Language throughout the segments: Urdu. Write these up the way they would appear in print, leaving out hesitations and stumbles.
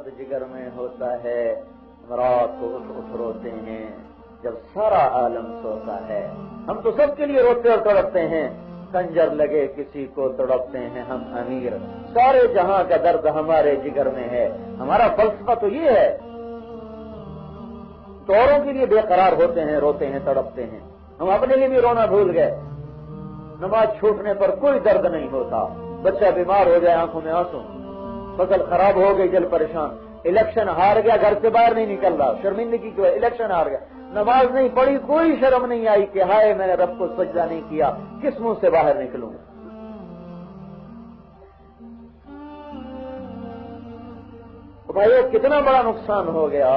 درد جگر میں ہوتا ہے، رات کو اٹھ روتے ہیں جب سارا عالم سوتا ہے۔ ہم تو سب کے لیے روتے اور تڑپتے ہیں، خنجر لگے کسی کو تڑپتے ہیں ہم امیر، سارے جہاں کا درد ہمارے جگر میں ہے۔ ہمارا فلسفہ تو یہ ہے، تو اوروں کے لیے بے قرار ہوتے ہیں، روتے ہیں، تڑپتے ہیں، ہم اپنے لیے بھی رونا بھول گئے۔ نماز چھوٹنے پر کوئی درد نہیں ہوتا، بچہ بیمار ہو جائے آنکھوں میں آنسو، فصل خراب ہو گئی دل پریشان، الیکشن ہار گیا گھر سے باہر نہیں نکل رہا، شرمندگی کی الیکشن ہار گیا، نماز نہیں پڑھی کوئی شرم نہیں آئی کہ ہائے میں نے رب کو سجدہ نہیں کیا، کس منہ سے باہر نکلوں۔ تو بھائی کتنا بڑا نقصان ہو گیا۔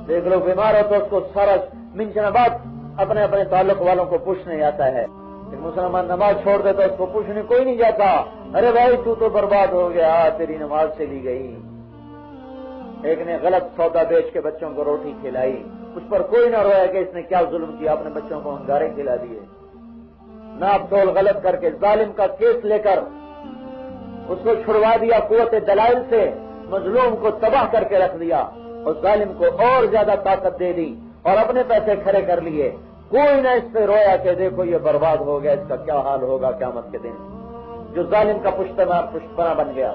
دیکھ لو بیمار ہو تو اس کو سارا منشن بعد اپنے اپنے تعلق والوں کو پوچھنے آتا ہے، ایک مسلمان نماز چھوڑ دے تو اس کو پوچھنے کوئی نہیں جاتا، ارے بھائی تو برباد ہو گیا، تیری نماز چلی گئی۔ ایک نے غلط سودا بیچ کے بچوں کو روٹی کھلائی، اس پر کوئی نہ رویا کہ اس نے کیا ظلم کیا، اپنے بچوں کو انگارے کھلا دیے۔ ناپ تول غلط کر کے ظالم کا کیس لے کر اس کو چھڑوا دیا، قوت دلائل سے مظلوم کو تباہ کر کے رکھ دیا، اور ظالم کو اور زیادہ طاقت دے دی اور اپنے پیسے کھڑے کر لیے۔ کوئی نہ اس پہ رویا کہ دیکھو یہ برباد ہو گیا، اس کا کیا حال ہوگا قیامت کے دن، جو ظالم کا پشتپنا بن گیا۔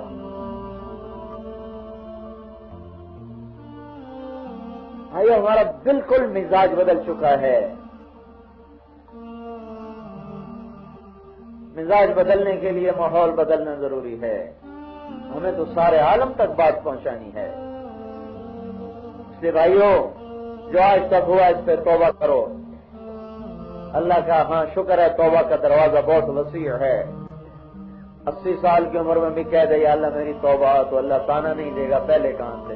بھائی ہمارا بالکل مزاج بدل چکا ہے۔ مزاج بدلنے کے لیے ماحول بدلنا ضروری ہے، ہمیں تو سارے عالم تک بات پہنچانی ہے۔ اس لیے بھائیو جو آج تک ہوا اس پہ توبہ کرو۔ اللہ کا ہاں شکر ہے توبہ کا دروازہ بہت وسیع ہے۔ 80 سال کی عمر میں بھی کہہ دے یا اللہ میری توبہ، تو اللہ تانا نہیں دے گا پہلے کہاں سے،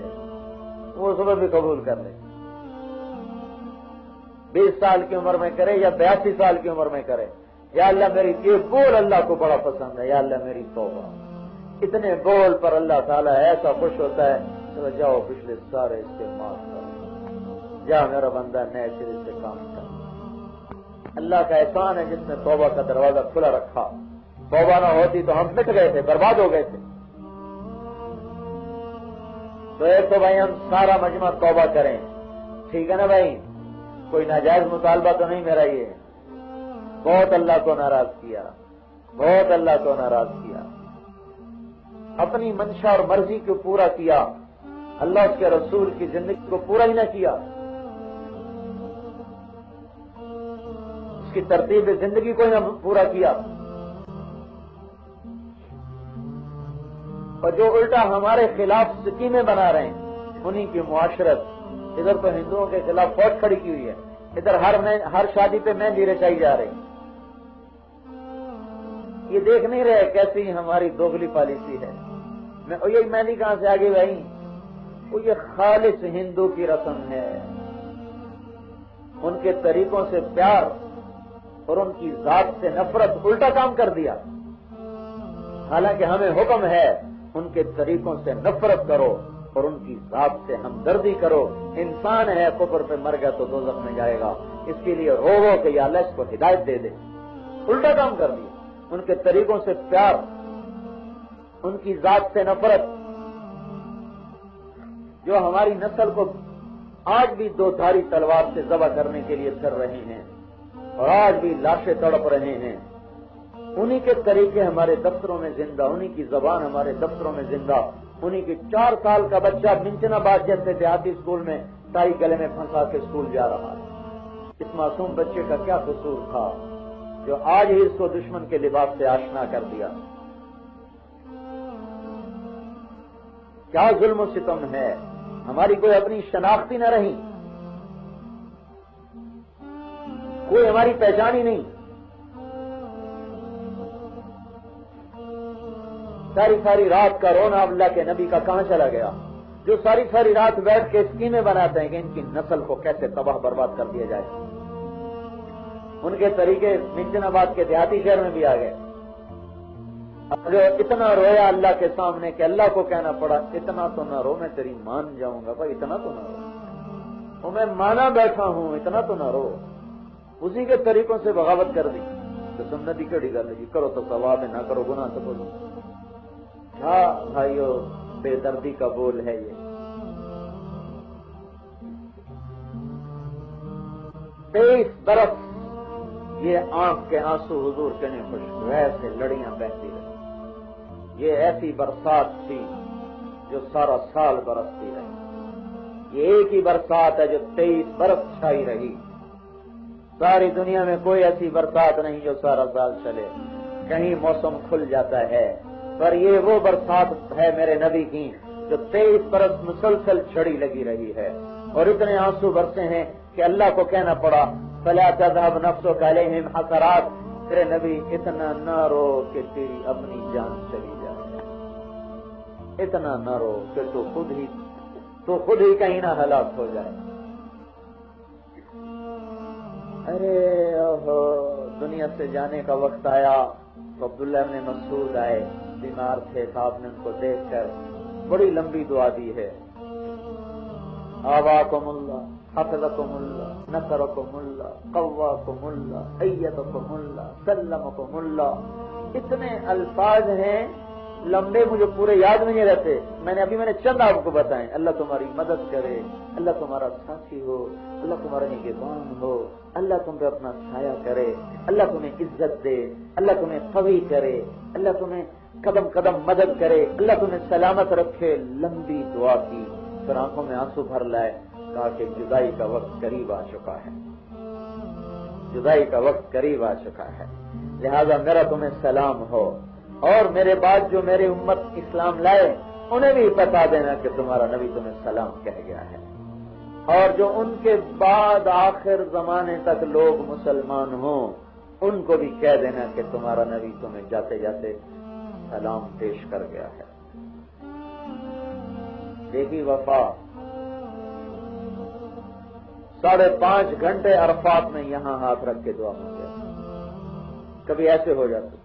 وہ صبح بھی قبول کر لے۔ 20 سال کی عمر میں کرے یا 82 سال کی عمر میں کرے، یا اللہ میری یہ بول اللہ کو بڑا پسند ہے، یا اللہ میری توبہ۔ اتنے بول پر اللہ تعالیٰ ایسا خوش ہوتا ہے تو جاؤ پچھلے سارے اس کے معاف کرو، جا میرا بندہ نئے سرے سے کام کر۔ اللہ کا احسان ہے جس نے توبہ کا دروازہ کھلا رکھا، توبہ نہ ہوتی تو ہم مٹ گئے تھے، برباد ہو گئے تھے۔ تو ایک تو بھائی ہم سارا مجمع توبہ کریں، ٹھیک ہے نا بھائی، کوئی ناجائز مطالبہ تو نہیں میرا، یہ بہت اللہ کو ناراض کیا، بہت اللہ کو ناراض کیا، اپنی منشا اور مرضی کو پورا کیا، اللہ اس کے رسول کی زندگی کو پورا ہی نہ کیا، اس کی ترتیب زندگی کو ہی نہ پورا کیا، اور جو الٹا ہمارے خلاف سکیمیں بنا رہے ہیں انہی کی معاشرت۔ ادھر تو ہندوؤں کے خلاف فوج کھڑی کی ہوئی ہے، ادھر ہر شادی پہ مہندی رچائی جا رہی، یہ دیکھ نہیں رہے کیسی ہماری دوگلی پالیسی ہے۔ یہ مہندی کہاں سے آگے بھائی، وہ یہ خالص ہندو کی رسم ہے، ان کے طریقوں سے پیار اور ان کی ذات سے نفرت، الٹا کام کر دیا۔ حالانکہ ہمیں حکم ہے ان کے طریقوں سے نفرت کرو اور ان کی ذات سے ہمدردی کرو، انسان ہے کفر پہ مر گیا تو دوزخ میں جائے گا، اس کے لیے رو کہ یا اللہ اس کو ہدایت دے دے، الٹا کام کر دیا۔ ان کے طریقوں سے پیار، ان کی ذات سے نفرت، جو ہماری نسل کو آج بھی دو دھاری تلوار سے ذبح کرنے کے لیے کر رہے ہیں اور آج بھی لاشیں تڑپ رہے ہیں، انہی کے طریقے ہمارے دفتروں میں زندہ، انہی کی زبان ہمارے دفتروں میں زندہ، انہی کی 4 سال کا بچہ منچنا باد جیسے دیہاتی اسکول میں ٹائی گلے میں پھنسا کے اسکول جا رہا ہے۔ اس معصوم بچے کا کیا قصور تھا جو آج ہی اس کو دشمن کے لباس سے آشنا کر دیا؟ کیا ظلم و ستم ہے، ہماری کوئی اپنی شناخت ہی نہ رہی، کوئی ہماری پہچان ہی نہیں۔ ساری رات کا رونا اللہ کے نبی کا کہاں چلا گیا، جو ساری رات بیٹھ کے اسکیمیں بناتے ہیں کہ ان کی نسل کو کیسے تباہ برباد کر دیا جائے۔ ان کے طریقے منجن آباد کے دیہاتی شہر میں بھی آ گئے۔ جو اتنا رویا اللہ کے سامنے کہ اللہ کو کہنا پڑا اتنا تو نہ رو، میں تیری مان جاؤں گا بھائی، اتنا تو نہ رو، تو میں مانا بیٹھا ہوں، اتنا تو نہ رو۔ اسی کے طریقوں سے بغاوت کر دی تو سنتی کیڑی گل ہے جی، کرو تو ثواب ہے، نہ کرو گناہ تو کوئی۔ ہاں بھائیو، بے دردی کا بول ہے یہ۔ 23 برس یہ آنکھ کے آنسو حضور کے نہیں خوش ویسے لڑیاں بہتی رہی۔ یہ ایسی برسات تھی جو سارا سال برستی رہی۔ یہ ایک ہی برسات ہے جو 23 برس چھائی رہی۔ ساری دنیا میں کوئی ایسی برسات نہیں جو سارا سال چلے، کہیں موسم کھل جاتا ہے، پر یہ وہ برسات ہے میرے نبی کی جو 23 برس مسلسل چھڑی لگی رہی ہے، اور اتنے آنسو برسے ہیں کہ اللہ کو کہنا پڑا فَلَا تَذْهَبْ نَفْسُكَ عَلَيْهِمْ حَسَرَاتٍ، تیرے نبی اتنا نہ رو کہ تیری اپنی جان چلی جائے، اتنا نہ رو کہ تو خود ہی کہیں نہ ہلاک ہو جائے۔ ارے اوہو، دنیا سے جانے کا وقت آیا تو عبداللہ ابن مسعود آئے، بیمار تھے، آپ نے ان کو دیکھ کر بڑی لمبی دعا دی ہے، آواکم اللہ، حفظکم اللہ، نصرکم اللہ، قواکم اللہ، ایدکم اللہ، سلمکم اللہ۔ اتنے الفاظ ہیں لمبے، مجھے پورے یاد نہیں رہتے، میں نے چند آپ کو بتائیں۔ اللہ تمہاری مدد کرے، اللہ تمہارا ساتھی ہو، اللہ تمہارا نگہبان ہو، اللہ تم پہ اپنا سایہ کرے، اللہ تمہیں عزت دے، اللہ تمہیں قوی کرے، اللہ تمہیں قدم قدم مدد کرے، اللہ تمہیں سلامت رکھے۔ لمبی دعا کی، پھر آنکھوں میں آنسو بھر لائے، کہا کہ جدائی کا وقت قریب آ چکا ہے، جدائی کا وقت قریب آ چکا ہے، لہذا میرا تمہیں سلام ہو، اور میرے بعد جو میری امت اسلام لائے انہیں بھی بتا دینا کہ تمہارا نبی تمہیں سلام کہہ گیا ہے، اور جو ان کے بعد آخر زمانے تک لوگ مسلمان ہوں ان کو بھی کہہ دینا کہ تمہارا نبی تمہیں جاتے جاتے سلام پیش کر گیا ہے۔ دیکھی وفا، 5.5 گھنٹے عرفات میں یہاں ہاتھ رکھ کے دعا مانگے، کبھی ایسے ہو جاتے،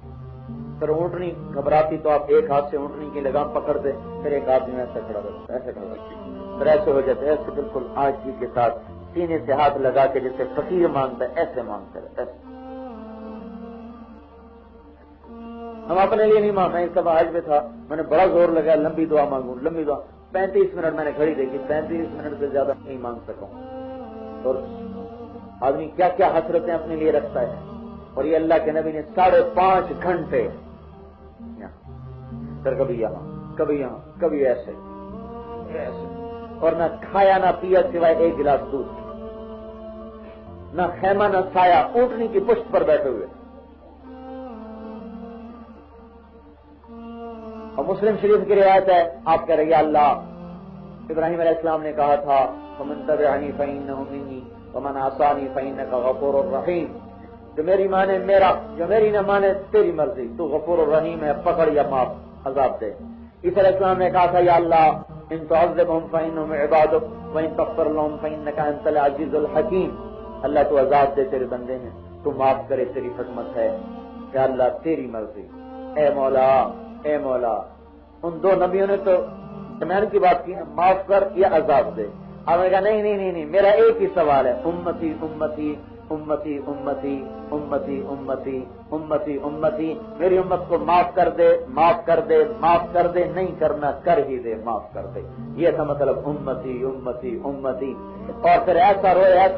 پھر اونٹنی گھبراتی تو آپ ایک ہاتھ سے اونٹنی کی لگام پکڑتے، پھر ایک آدمی ایسے کھڑا رہتا، ایسے کھڑا رہتا، پھر ایسے ہو جاتے، ایسے بالکل عاجزی کے ساتھ سینے سے ہاتھ لگا کے جیسے فقیر مانگتا ہے ایسے مانگتے رہتے۔ ہم اپنے لیے نہیں مانگنا، اس دفعہ حج میں تھا، میں نے بڑا زور لگایا لمبی دعا مانگوں، لمبی دعا، 35 منٹ میں نے گھڑی دیکھی، 35 منٹ سے زیادہ نہیں مانگ سکا ہوں۔ اور آدمی کیا کیا حسرتیں اپنے لیے رکھتا ہے، اور یہ اللہ کے نبی نے 5.5 گھنٹے، پھر کبھی یہاں کبھی ایسے، اور نہ کھایا نہ پیا سوائے 1 گلاس دودھ، نہ خیمہ نہ سایہ، اونٹنی کی پشت پر بیٹھے ہوئے۔ اور مسلم شریف کی روایت ہے، آپ کہہ رہے یا اللہ، ابراہیم علیہ السلام نے کہا تھا فمن تبعنی فإنہ منی ومن عصانی فإنک غفور الرحیم، جو میری مانے میرا، جو میری نہ مانے تیری مرضی، تو غفور الرحیم ہے، پکڑ یا معاف، عذاب دے۔ عیسیٰ علیہ السلام نے کہا تھا یا اللہ ان تعذبهم فإنهم عبادک وإن تغفر لهم فإنک انت العزیز الحکیم، اللہ تو عذاب دے، تیرے بندے ہیں، تو معاف کرے، تیری حکمت ہے، یا اللہ تیری مرضی، اے مولا اے مولا۔ ان 2 نبیوں نے تو درمیان کی بات کی، معاف کر یا عذاب دے۔ آپ نے کہا نہیں، میرا ایک ہی سوال ہے، امتی امتی امتی امتی امتی امتی امتی امتی، میری امت کو معاف کر دے، معاف کر دے، معاف کر دے، نہیں کرنا کر ہی دے، معاف کر دے، یہ تھا مطلب امتی امتی امتی۔ اور پھر ایسا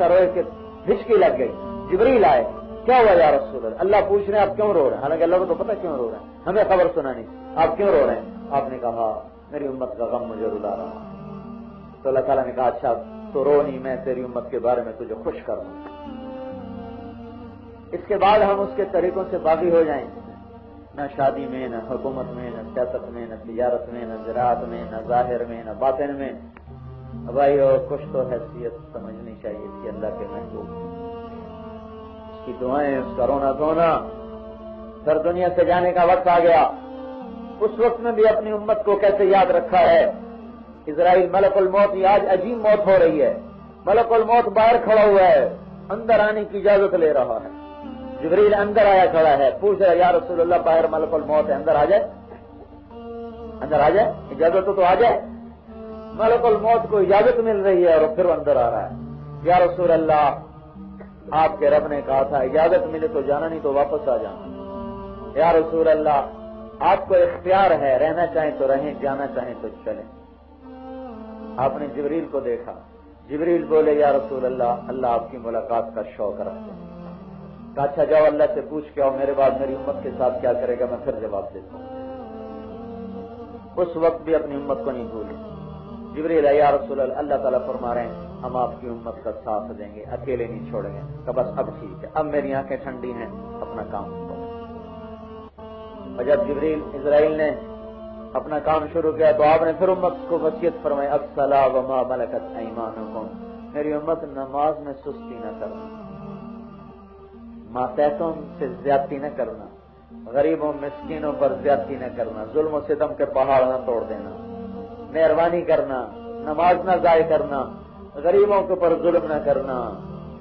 روئے کہ ہچکی لگ گئی، جبریل آئے، کیا ہوا یا رسول اللہ؟ اللہ پوچھ رہے ہیں آپ کیوں رو رہے ہیں، حالانکہ اللہ کو تو پتہ کیوں رو رہے ہیں، ہمیں خبر سنانی، آپ کیوں رو رہے ہیں؟ آپ نے کہا میری امت کا غم مجھے رلا رہا ہے۔ تو اللہ تعالیٰ نے کہا اچھا تو رو نہیں، میں تیری امت کے بارے میں تجھے خوش کروں۔ اس کے بعد ہم اس کے طریقوں سے باغی ہو جائیں، نہ شادی میں، نہ حکومت میں، نہ سیاست میں، نہ تجارت میں، نہ زراعت میں، نہ ظاہر میں، نہ باطن میں۔ بھائی اور کچھ تو حیثیت سمجھنی چاہیے تھی اللہ کے محبوب، اس کی دعائیں، اس کا رونا دھونا۔ پھر دنیا سے جانے کا وقت آ گیا، اس وقت میں بھی اپنی امت کو کیسے یاد رکھا ہے۔ اسرائیل ملک الموت، یہ آج عجیب موت ہو رہی ہے، ملک الموت باہر کھڑا ہوا ہے، اندر آنے کی اجازت لے رہا ہے۔ جبریل اندر آیا کھڑا ہے، پوچھ رہا ہے یا رسول اللہ باہر ملک الموت ہے، اندر آ جائے، اندر آ جائے، اجازت تو آ جائے۔ ملک الموت کو اجازت مل رہی ہے اور پھر اندر آ رہا ہے۔ یا رسول اللہ آپ کے رب نے کہا تھا اجازت ملے تو جانا، نہیں تو واپس آ جانا۔ یا رسول اللہ آپ کو اختیار ہے، رہنا چاہیں تو رہیں، جانا چاہیں تو چلیں۔ آپ نے جبریل کو دیکھا، جبریل بولے یا رسول اللہ، اللہ آپ کی ملاقات کا شوق رکھتے ہیں۔ کہا اچھا جاؤ اللہ سے پوچھ کے آؤ میرے بعد میری امت کے ساتھ کیا کرے گا، میں پھر جواب دیتا ہوں۔ اس وقت بھی اپنی امت کو نہیں بھولی۔ جبریل یا رسول اللہ، اللہ تعالیٰ فرما رہے ہیں ہم آپ کی امت کا ساتھ دیں گے، اکیلے نہیں چھوڑیں گے۔ کہ بس اب ٹھیک ہے، اب میری آنکھیں ٹھنڈی ہیں، اپنا کام کرو۔ اور جب جبریل اسرائیل نے اپنا کام شروع کیا تو آپ نے پھر امت کو وصیت فرمائی الصلاۃ وما ملکت ایمانکم، میری امت نماز میں سستی نہ کرنا، ماتحتوں سے زیادتی نہ کرنا، غریبوں مسکینوں پر زیادتی نہ کرنا، ظلم و ستم کے پہاڑ نہ توڑ دینا، مہربانی کرنا، نماز نہ ضائع کرنا، غریبوں کے اوپر ظلم نہ کرنا،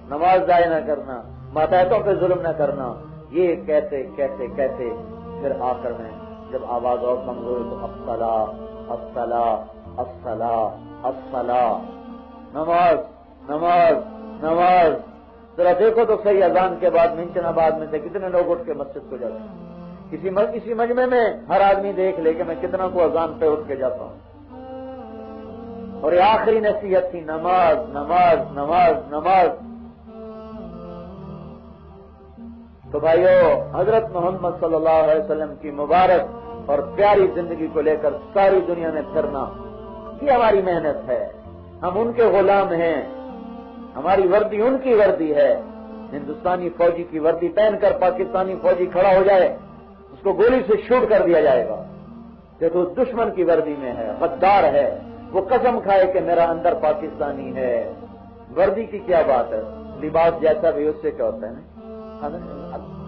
نماز ضائع نہ کرنا، ماتحتوں پہ ظلم نہ کرنا۔ یہ کہتے کہتے کہتے پھر آخر میں جب آواز اور کمزور تو الصلاۃ الصلاۃ الصلاۃ الصلاۃ، نماز نماز نماز۔ ذرا دیکھو تو صحیح، اذان کے بعد منچن آباد میں سے کتنے لوگ اٹھ کے مسجد کو جاتے ہیں؟ کسی مجمع میں ہر آدمی دیکھ لے کہ میں کتنا کو اذان پہ اٹھ کے جاتا ہوں۔ اور یہ آخری نصیحت تھی نماز نماز نماز نماز۔ تو بھائیو، حضرت محمد صلی اللہ علیہ وسلم کی مبارک اور پیاری زندگی کو لے کر ساری دنیا میں پھرنا، یہ ہماری محنت ہے۔ ہم ان کے غلام ہیں، ہماری وردی ان کی وردی ہے۔ ہندوستانی فوجی کی وردی پہن کر پاکستانی فوجی کھڑا ہو جائے، اس کو گولی سے شوٹ کر دیا جائے گا کہ تو دشمن کی وردی میں ہے، غدار ہے، وہ قسم کھائے کہ میرا اندر پاکستانی ہے۔ وردی کی کیا بات ہے، لباس جیسا بھی اس سے کیا ہوتا ہے نا،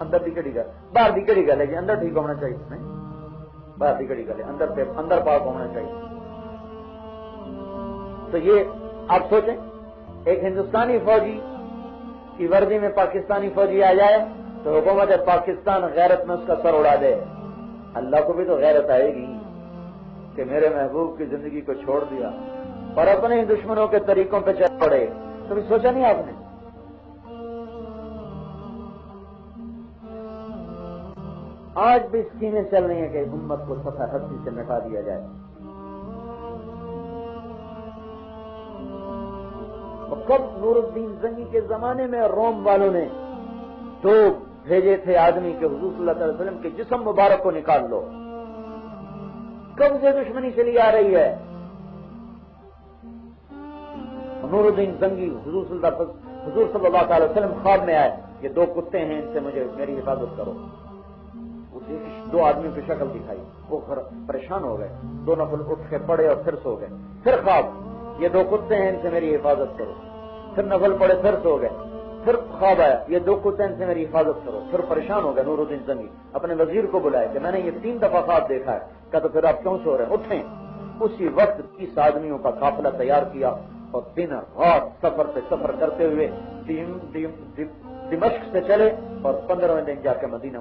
اندر دی کڑی گل، باہر دی کڑی گل ہے کہ اندر ٹھیک ہونا چاہیے، نہیں باہر دی کڑی گل ہے، اندر پاک ہونا چاہیے۔ تو یہ آپ سوچیں، ایک ہندوستانی فوجی کی وردی میں پاکستانی فوجی آ جائے تو حکومت پاکستان غیرت میں اس کا سر اڑا دے۔ اللہ کو بھی تو غیرت آئے گی کہ میرے محبوب کی زندگی کو چھوڑ دیا اور اپنے ہی دشمنوں کے طریقوں پہ چل پڑے۔ کبھی سوچا نہیں آپ نے؟ آج بھی اسکیمیں چل رہی ہیں کہ امت کو صفحہ ہستی سے مٹا دیا جائے۔ اور کب نور الدین زنگی کے زمانے میں روم والوں نے دو بھیجے تھے آدمی کے حضور صلی اللہ علیہ وسلم کے جسم مبارک کو نکال لو، کب سے دشمنی چلی آ رہی ہے۔ نور الدین زنگی حضور صلی اللہ علیہ وسلم خواب میں آئے، یہ دو کتے ہیں، ان سے مجھے میری حفاظت کرو۔ اسے دو آدمیوں کی شکل دکھائی، وہ پریشان ہو گئے، دو نفل اٹھ کے پڑے اور پھر سو گئے۔ پھر خواب، یہ دو کتے ہیں، ان سے میری حفاظت کرو۔ پھر نفل پڑے، پھر سو گئے۔ پھر خواب آیا، یہ دو کتے ہیں، ان سے میری حفاظت کرو۔ پھر پریشان ہو گئے نور الدین زنگی، اپنے وزیر کو بلایا کہ میں نے یہ 3 دفعہ خواب دیکھا ہے۔ کہا تو پھر آپ کیوں سو رہے ہیں، اٹھیں۔ اسی وقت 30 آدمیوں کا قافلہ تیار کیا اور دن رات سفر پہ سفر کرتے ہوئے دمشق سے چلے اور 15ویں دن جا کے مدینہ